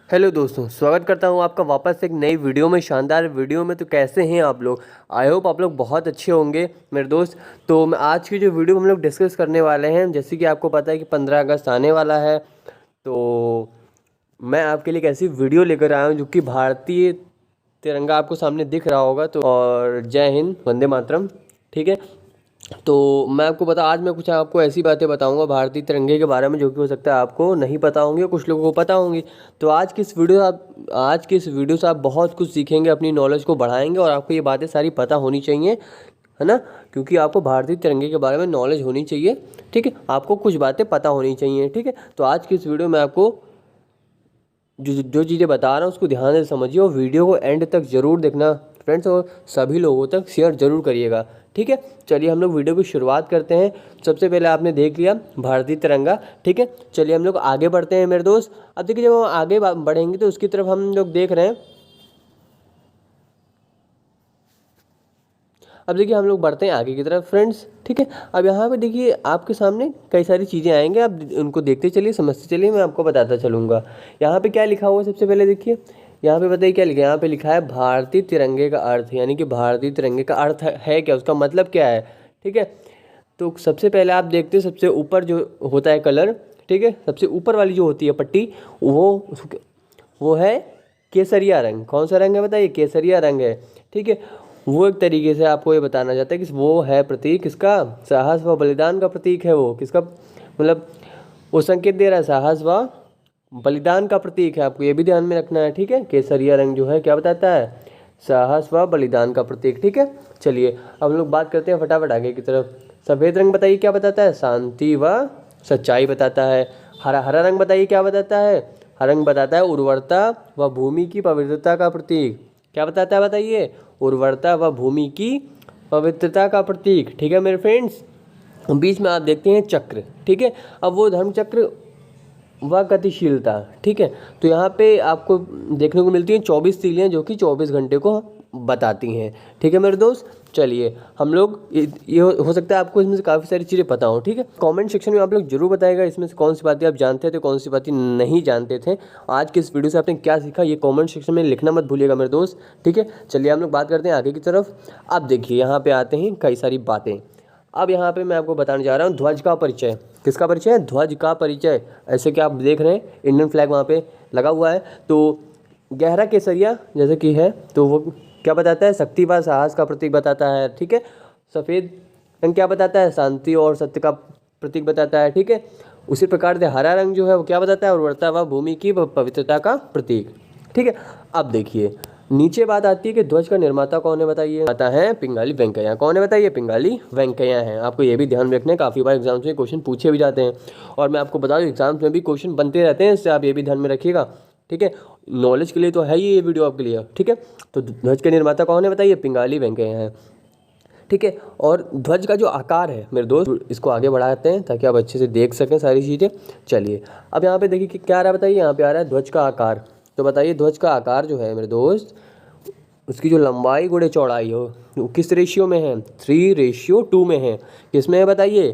Hello दोस्तों, स्वागत करता हूं आपका वापस एक नई वीडियो में। शानदार वीडियो में। तो कैसे हैं आप लोग? आई होप आप लोग बहुत अच्छे होंगे मेरे दोस्त। तो मैं आज की जो वीडियो हम लोग डिस्कस करने वाले हैं, जैसे कि आपको पता है कि 15 अगस्त आने वाला है। तो मैं आपके लिए एक ऐसी वीडियो लेकर आया हूं जो कि भारतीय तिरंगा आपको सामने दिख रहा होगा। तो और जय हिंद, वंदे मातरम। ठीक है। तो मैं आपको आज मैं कुछ आपको ऐसी बातें बताऊंगा भारतीय तिरंगे के बारे में जो कि हो सकता है आपको नहीं पता होंगी और कुछ लोगों को पता होंगी। तो आज की इस वीडियो से आप बहुत कुछ सीखेंगे, अपनी नॉलेज को बढ़ाएंगे और आपको ये बातें सारी पता होनी चाहिए, है ना। क्योंकि आपको भारतीय तिरंगे के बारे में नॉलेज होनी चाहिए। ठीक है, आपको कुछ बातें पता होनी चाहिए। ठीक है, तो आज की इस वीडियो में आपको जो जो चीज़ें बता रहा हूँ उसको ध्यान से समझिए और वीडियो को एंड तक ज़रूर देखना फ्रेंड्स, और सभी लोगों तक शेयर ज़रूर करिएगा। ठीक है, चलिए हम लोग वीडियो की शुरुआत करते हैं। सबसे पहले आपने देख लिया भारतीय तिरंगा। ठीक है, चलिए हम लोग आगे बढ़ते हैं मेरे दोस्त। अब देखिए, जब हम आगे बढ़ेंगे तो उसकी तरफ हम लोग देख रहे हैं। अब देखिए हम लोग बढ़ते हैं आगे की तरफ फ्रेंड्स। ठीक है, अब यहाँ पे देखिए आपके सामने कई सारी चीज़ें आएंगे, आप उनको देखते चलिए, समझते चलिए, मैं आपको बताता चलूँगा। यहाँ पे क्या लिखा हुआ है सबसे पहले देखिए। यहाँ पे बताइए क्या लिखा है। यहाँ पे लिखा है भारतीय तिरंगे का अर्थ, यानी कि भारतीय तिरंगे का अर्थ है क्या, उसका मतलब क्या है। ठीक है, तो सबसे पहले आप देखते हैं सबसे ऊपर जो होता है कलर। ठीक है, सबसे ऊपर वाली जो होती है पट्टी, वो है केसरिया रंग। कौन सा रंग है बताइए? केसरिया रंग है। ठीक है, वो एक तरीके से आपको ये बताना चाहता है कि वो है प्रतीक किसका? साहस व बलिदान का प्रतीक है वो। किसका मतलब? वो संकेत दे रहा है, साहस व बलिदान का प्रतीक है। आपको ये भी ध्यान में रखना है। ठीक है, केसरिया रंग जो है क्या बताता है? साहस व बलिदान का प्रतीक। ठीक है, चलिए अब हम लोग बात करते हैं फटाफट आगे की तरफ। सफ़ेद रंग बताइए क्या बताता है? शांति व सच्चाई बताता है। हरा हरा रंग बताइए क्या बताता है? हरा रंग बताता है उर्वरता व भूमि की पवित्रता का प्रतीक। क्या बताता है बताइए? उर्वरता व भूमि की पवित्रता का प्रतीक। ठीक है मेरे फ्रेंड्स, बीच में आप देखते हैं चक्र। ठीक है, अब वो धर्म चक्र व गतिशीलता। ठीक है, तो यहाँ पे आपको देखने को मिलती हैं 24 तीलियाँ जो कि 24 घंटे को बताती हैं। ठीक है मेरे दोस्त, चलिए हम लोग ये हो सकता है आपको इसमें से काफ़ी सारी चीज़ें पता हो। ठीक है, कमेंट सेक्शन में आप लोग जरूर बताएगा इसमें से कौन सी बातें आप जानते थे, कौन सी बातें नहीं जानते थे। आज की इस वीडियो से आपने क्या सीखा ये कमेंट सेक्शन में लिखना मत भूलिएगा मेरे दोस्त। ठीक है, चलिए हम लोग बात करते हैं आगे की तरफ। अब देखिए यहाँ पे आते हैं कई सारी बातें। अब यहाँ पे मैं आपको बताने जा रहा हूँ ध्वज का परिचय। किसका परिचय है? ध्वज का परिचय। ऐसे कि आप देख रहे हैं इंडियन फ्लैग वहाँ पे लगा हुआ है। तो गहरा केसरिया जैसे कि है, तो वो क्या बताता है? शक्ति व साहस का प्रतीक बताता है। ठीक है, सफ़ेद रंग क्या बताता है? शांति और सत्य का प्रतीक बताता है। ठीक है, उसी प्रकार से हरा रंग जो है वो क्या बताता है? उर्वरता व भूमि की पवित्रता का प्रतीक। ठीक है, अब देखिए नीचे बात आती है कि ध्वज का निर्माता कौन है बताइए? आता है पिंगाली वेंकैया। कौन है बताइए? पिंगाली वेंकैया है। आपको ये भी ध्यान रखना है, काफ़ी बार एग्जाम्स में क्वेश्चन पूछे भी जाते हैं और मैं आपको बता दूं एग्जाम्स में भी क्वेश्चन बनते रहते हैं, इससे आप ये भी ध्यान में रखिएगा। ठीक है, नॉलेज के लिए तो है ही ये वीडियो आपके लिए। ठीक है, तो ध्वज के निर्माता कौन है बताइए? पिंगाली वेंकैया है। ठीक है, और ध्वज का जो आकार है मेरे दोस्त, इसको आगे बढ़ाते हैं ताकि आप अच्छे से देख सकें सारी चीज़ें। चलिए अब यहाँ पे देखिए कि क्या आ रहा है बताइए? यहाँ पे आ रहा है ध्वज का आकार। तो बताइए ध्वज का आकार जो है मेरे दोस्त, उसकी जो लंबाई गुणे चौड़ाई हो वो किस रेशियो में है? 3:2 में है। किस में है बताइए?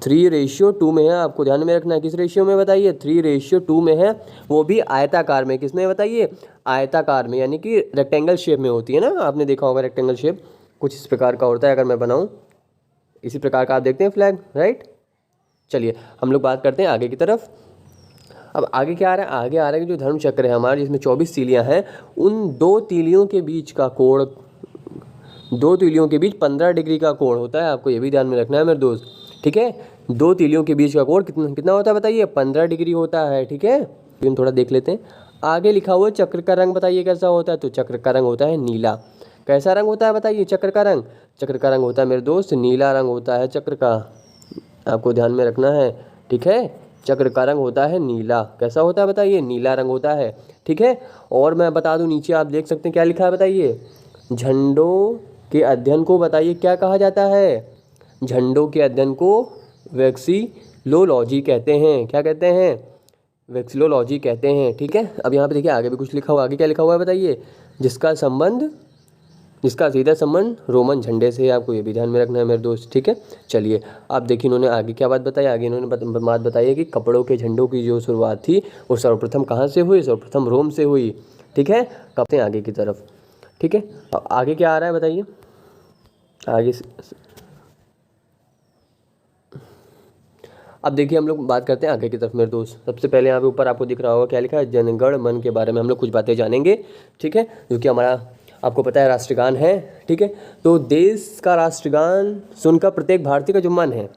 3:2 में है। आपको ध्यान में रखना है किस रेशियो में बताइए? 3:2 में है, वो भी आयताकार में। किस में बताइए? आयताकार में, यानी कि रेक्टेंगल शेप में होती है ना। आपने देखा होगा रेक्टेंगल शेप कुछ इस प्रकार का होता है। अगर मैं बनाऊं इसी प्रकार का आप देखते हैं फ्लैग, राइट। चलिए हम लोग बात करते हैं आगे की तरफ। अब आगे क्या आ रहा है? आगे आ रहा है कि जो धर्म चक्र है हमारे, जिसमें 24 तीलियां हैं, उन दो तीलियों के बीच का कोण, 2 तीलियों के बीच 15 डिग्री का कोण होता है। आपको ये भी ध्यान में रखना है मेरे दोस्त। ठीक है, 2 तीलियों के बीच का कोण कितना कितना होता है बताइए? 15 डिग्री होता है। ठीक है, हम थोड़ा देख लेते हैं। आगे लिखा हुआ चक्र का रंग बताइए कैसा होता है? तो चक्र का रंग होता है नीला। कैसा रंग होता है बताइए चक्र का रंग? चक्र का रंग होता है मेरे दोस्त नीला रंग होता है चक्र का। आपको ध्यान में रखना है। ठीक है, चक्र का रंग होता है नीला। कैसा होता है बताइए? नीला रंग होता है। ठीक है, और मैं बता दूं नीचे आप देख सकते हैं क्या लिखा है बताइए? झंडों के अध्ययन को बताइए क्या कहा जाता है? झंडों के अध्ययन को वैक्सीलोलॉजी कहते हैं। क्या कहते हैं? वैक्सीलोलॉजी कहते हैं। ठीक है, अब यहाँ पे देखिए आगे भी कुछ लिखा हुआ। आगे क्या लिखा हुआ है बताइए? जिसका संबंध जिसका सीधा संबंध रोमन झंडे से है। आपको ये भी ध्यान में रखना है मेरे दोस्त, ठीक है। चलिए आप देखिए इन्होंने आगे क्या बात बताई। आगे इन्होंने बात बताई है कि कपड़ों के झंडों की जो शुरुआत थी वो सर्वप्रथम कहाँ से हुई, सर्वप्रथम रोम से हुई, ठीक है। कब से आगे की तरफ, ठीक है। आगे क्या आ रहा है बताइए आगे। अब देखिए हम लोग बात करते हैं आगे की तरफ मेरे दोस्त। सबसे पहले यहाँ पे ऊपर आपको दिख रहा होगा क्या लिखा है, जनगण मन के बारे में हम लोग कुछ बातें जानेंगे, ठीक है। जो कि हमारा आपको पता है राष्ट्रगान है, ठीक है। तो देश का राष्ट्रगान सुनकर प्रत्येक भारतीय का जो मन है,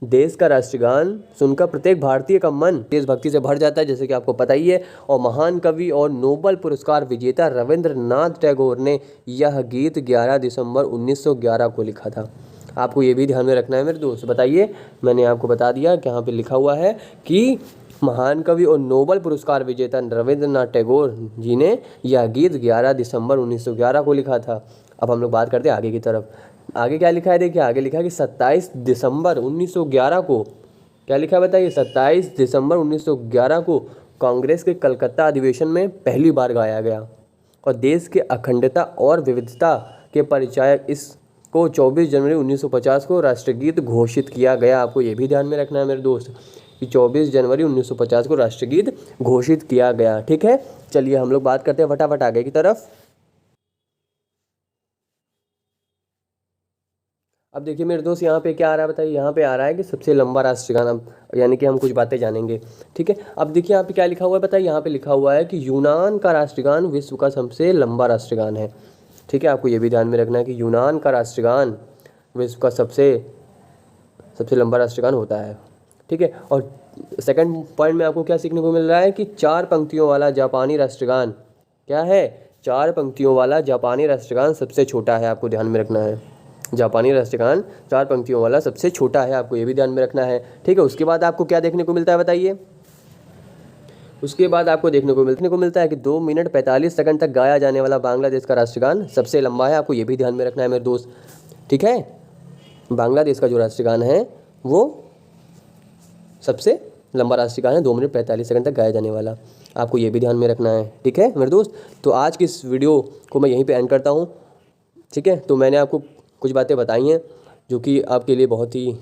देश का राष्ट्रगान सुनकर प्रत्येक भारतीय का मन देशभक्ति से भर जाता है, जैसे कि आपको पता ही है। और महान कवि और नोबेल पुरस्कार विजेता रविंद्रनाथ टैगोर ने यह गीत 11 दिसंबर 1911 को लिखा था। आपको ये भी ध्यान में रखना है मेरे दोस्त। बताइए, मैंने आपको बता दिया कि यहाँ पे लिखा हुआ है कि महान कवि और नोबेल पुरस्कार विजेता रविंद्रनाथ टैगोर जी ने यह गीत 11 दिसंबर 1911 को लिखा था। अब हम लोग बात करते हैं आगे की तरफ। आगे क्या लिखा है देखिए, आगे लिखा है कि 27 दिसंबर 1911 को, क्या लिखा है बताइए, 27 दिसंबर 1911 को कांग्रेस के कलकत्ता अधिवेशन में पहली बार गाया गया। और देश के अखंडता और विविधता के परिचायक इसको 24 जनवरी 1950 को राष्ट्रगीत घोषित किया गया। आपको ये भी ध्यान में रखना है मेरे दोस्त कि 24 जनवरी 1950 को राष्ट्रगीत घोषित किया गया, ठीक है। चलिए हम लोग बात करते हैं फटाफट आगे की तरफ। अब देखिए मेरे दोस्त यहाँ पे क्या आ रहा है बताइए, यहाँ पे आ रहा है कि सबसे लंबा राष्ट्रगान, अब यानी कि हम कुछ बातें जानेंगे, ठीक है। अब देखिए यहाँ पे क्या लिखा हुआ है बताइए, यहाँ पे लिखा हुआ है कि यूनान का राष्ट्रगान विश्व का सबसे लंबा राष्ट्रगान है, ठीक है। आपको ये भी ध्यान में रखना है कि यूनान का राष्ट्रगान विश्व का सबसे लंबा राष्ट्रगान होता है, ठीक है। और सेकंड पॉइंट में आपको क्या सीखने को मिल रहा है कि 4 पंक्तियों वाला जापानी राष्ट्रगान क्या है, 4 पंक्तियों वाला जापानी राष्ट्रगान सबसे छोटा है। आपको ध्यान में रखना है, जापानी राष्ट्रगान 4 पंक्तियों वाला सबसे छोटा है। आपको ये भी ध्यान में रखना है, ठीक है। उसके बाद आपको क्या देखने को मिलता है बताइए, उसके बाद आपको देखने को मिलता है कि 2 मिनट 45 सेकंड तक गाया जाने वाला बांग्लादेश का राष्ट्रगान सबसे लंबा है। आपको ये भी ध्यान में रखना है मेरे दोस्त, ठीक है। बांग्लादेश का जो राष्ट्रगान है वो सबसे लंबा राष्ट्रगान है, 2 मिनट 45 सेकंड तक गाया जाने वाला। आपको ये भी ध्यान में रखना है, ठीक है मेरे दोस्त। तो आज की इस वीडियो को मैं यहीं पे एंड करता हूँ, ठीक है। तो मैंने आपको कुछ बातें बताई हैं जो कि आपके लिए बहुत ही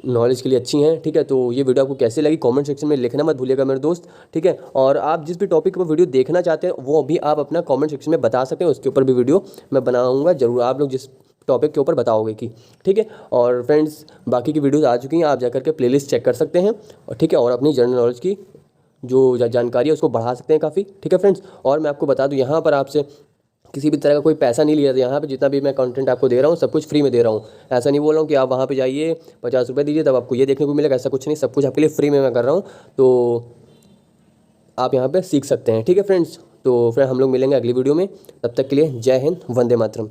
नॉलेज के लिए अच्छी हैं, ठीक है। तो ये वीडियो आपको कैसे लगी कमेंट सेक्शन में लिखना मत भूलिएगा मेरे दोस्त, ठीक है। और आप जिस भी टॉपिक पर वीडियो देखना चाहते हैं वो भी आप अपना कमेंट सेक्शन में बता सकते हैं, उसके ऊपर भी वीडियो मैं बनाऊँगा ज़रूर। आप लोग जिस टॉपिक के ऊपर बताओगे कि, ठीक है। और फ्रेंड्स बाकी की वीडियोज़ आ चुकी हैं, आप जाकर के प्लेलिस्ट चेक कर सकते हैं, और ठीक है। और अपनी जनरल नॉलेज की जो जानकारी है उसको बढ़ा सकते हैं काफ़ी, ठीक है फ्रेंड्स। और मैं आपको बता दूं यहाँ पर आपसे किसी भी तरह का कोई पैसा नहीं लिया था। यहाँ पे जितना भी मैं कंटेंट आपको दे रहा हूँ सब कुछ फ्री में दे रहा हूँ। ऐसा नहीं बोल रहा हूँ कि आप वहाँ पे जाइए 50 रुपये दीजिए तब आपको ये देखने को मिलेगा, ऐसा कुछ नहीं। सब कुछ आपके लिए फ्री में मैं कर रहा हूँ, तो आप यहाँ पे सीख सकते हैं, ठीक है फ्रेंड्स। तो फिर हम लोग मिलेंगे अगली वीडियो में, तब तक के लिए जय हिंद, वंदे मातरम।